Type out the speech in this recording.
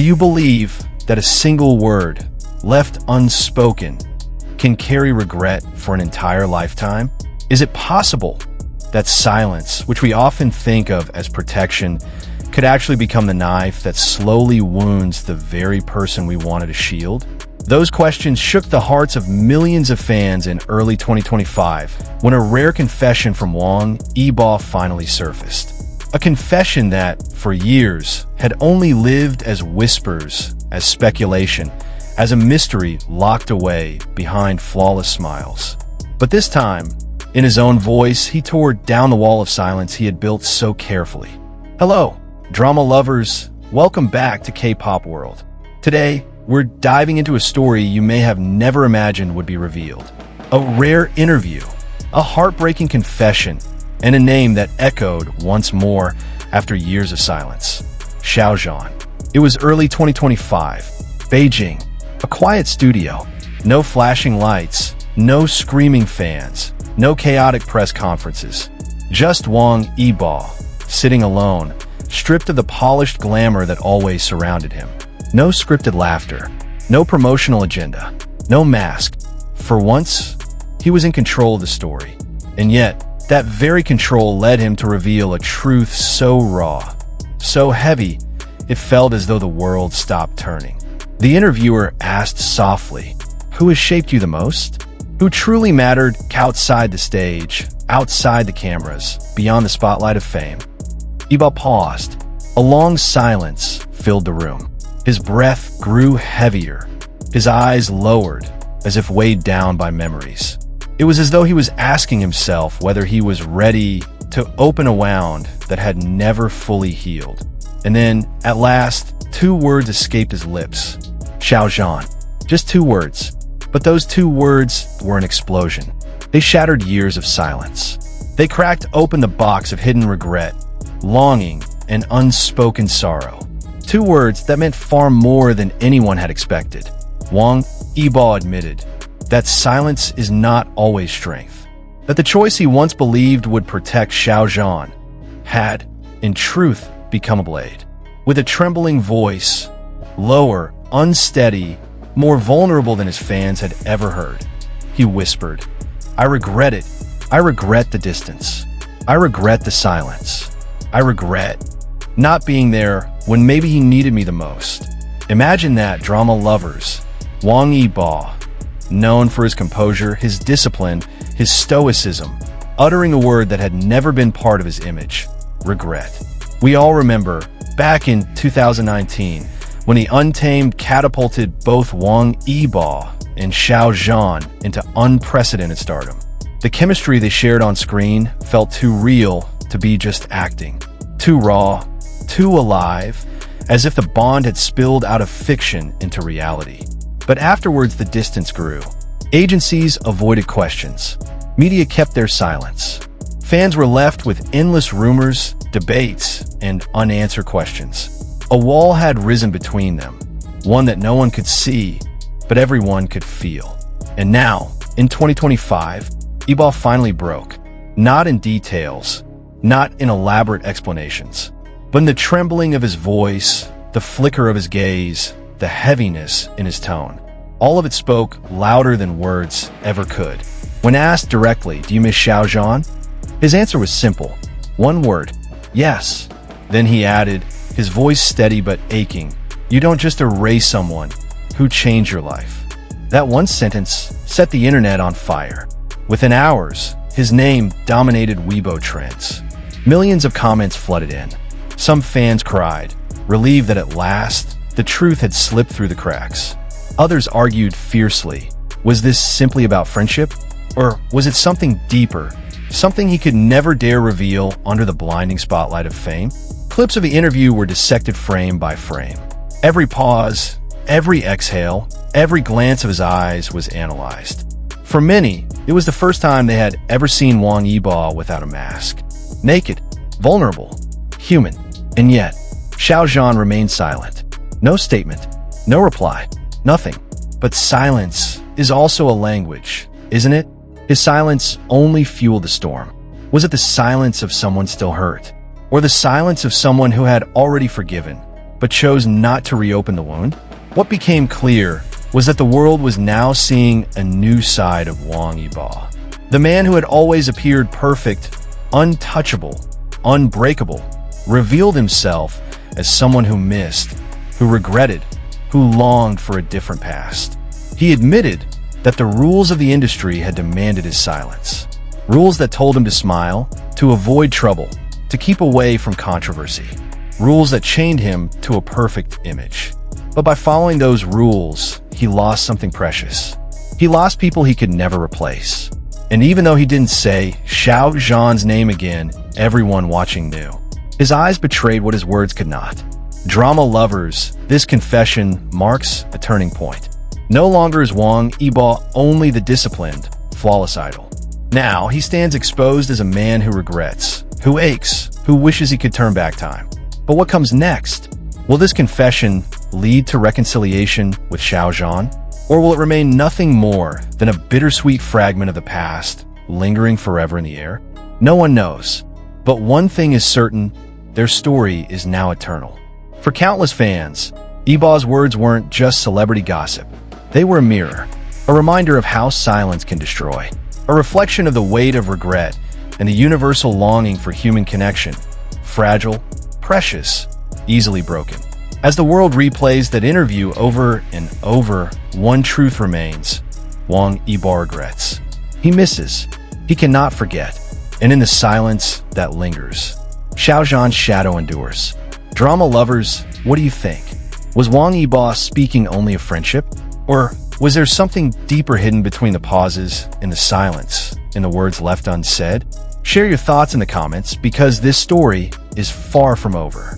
Do you believe that a single word, left unspoken, can carry regret for an entire lifetime? Is it possible that silence, which we often think of as protection, could actually become the knife that slowly wounds the very person we wanted to shield? Those questions shook the hearts of millions of fans in early 2025 when a rare confession from Wang Yibo finally surfaced. A confession that, for years, had only lived as whispers, as speculation, as a mystery locked away behind flawless smiles. But this time, in his own voice, he tore down the wall of silence he had built so carefully. Hello, drama lovers. Welcome back to K-Pop World. Today, we're diving into a story you may have never imagined would be revealed. A rare interview, a heartbreaking confession, and a name that echoed once more after years of silence. Xiao Zhan. It was early 2025. Beijing. A quiet studio. No flashing lights. No screaming fans. No chaotic press conferences. Just Wang Yibo, sitting alone, stripped of the polished glamour that always surrounded him. No scripted laughter, no promotional agenda, no mask. For once, he was in control of the story. And yet, that very control led him to reveal a truth so raw, so heavy, it felt as though the world stopped turning. The interviewer asked softly, "Who has shaped you the most? Who truly mattered outside the stage, outside the cameras, beyond the spotlight of fame?" Yibo paused. A long silence filled the room. His breath grew heavier, his eyes lowered, as if weighed down by memories. It was as though he was asking himself whether he was ready to open a wound that had never fully healed. And then, at last, two words escaped his lips. Xiao Zhan. Just two words. But those two words were an explosion. They shattered years of silence. They cracked open the box of hidden regret, longing, and unspoken sorrow. Two words that meant far more than anyone had expected. Wang Yibo admitted that silence is not always strength, that the choice he once believed would protect Xiao Zhan had, in truth, become a blade. With a trembling voice, lower, unsteady, more vulnerable than his fans had ever heard, he whispered, "I regret it. I regret the distance. I regret the silence. I regret not being there when maybe he needed me the most." Imagine that, drama lovers. Wang Yibo, known for his composure, his discipline, his stoicism, uttering a word that had never been part of his image: regret. We all remember, back in 2019, when the Untamed catapulted both Wang Yibo and Xiao Zhan into unprecedented stardom. The chemistry they shared on screen felt too real to be just acting. Too raw, too alive, as if the bond had spilled out of fiction into reality. But afterwards, the distance grew. Agencies avoided questions. Media kept their silence. Fans were left with endless rumors, debates, and unanswered questions. A wall had risen between them, one that no one could see, but everyone could feel. And now, in 2025, Yibo finally broke. Not in details, not in elaborate explanations, but in the trembling of his voice, the flicker of his gaze, the heaviness in his tone. All of it spoke louder than words ever could. When asked directly, "Do you miss Xiao Zhan?" his answer was simple. One word: yes. Then he added, his voice steady but aching, "You don't just erase someone who changed your life." That one sentence set the internet on fire. Within hours, his name dominated Weibo trends. Millions of comments flooded in. Some fans cried, relieved that at last, the truth had slipped through the cracks. Others argued fiercely. Was this simply about friendship? Or was it something deeper? Something he could never dare reveal under the blinding spotlight of fame? Clips of the interview were dissected frame by frame. Every pause, every exhale, every glance of his eyes was analyzed. For many, it was the first time they had ever seen Wang Yibo without a mask. Naked, vulnerable, human. And yet, Xiao Zhan remained silent. No statement, no reply, nothing. But silence is also a language, isn't it? His silence only fueled the storm. Was it the silence of someone still hurt? Or the silence of someone who had already forgiven? but chose not to reopen the wound? What became clear was that the world was now seeing a new side of Wang Yibo. The man who had always appeared perfect, untouchable, unbreakable, revealed himself as someone who missed, who regretted, who longed for a different past. He admitted that the rules of the industry had demanded his silence. Rules that told him to smile, to avoid trouble, to keep away from controversy. Rules that chained him to a perfect image. But by following those rules, he lost something precious. He lost people he could never replace. And even though he didn't say Xiao Zhan's name again, everyone watching knew. His eyes betrayed what his words could not. Drama lovers, this confession marks a turning point. No longer is Wang Yibo only the disciplined, flawless idol. Now, he stands exposed as a man who regrets, who aches, who wishes he could turn back time. But what comes next? Will this confession lead to reconciliation with Xiao Zhan? Or will it remain nothing more than a bittersweet fragment of the past, lingering forever in the air? No one knows. But one thing is certain, their story is now eternal. For countless fans, Yibo's words weren't just celebrity gossip. They were a mirror, a reminder of how silence can destroy, a reflection of the weight of regret and the universal longing for human connection, fragile, precious, easily broken. As the world replays that interview over and over, one truth remains: Wang Yibo regrets. He misses. He cannot forget. And in the silence that lingers, Xiao Zhan's shadow endures. Drama lovers, what do you think? Was Wang Yibo speaking only of friendship? Or was there something deeper hidden between the pauses, in the silence, in the words left unsaid? Share your thoughts in the comments, because this story is far from over.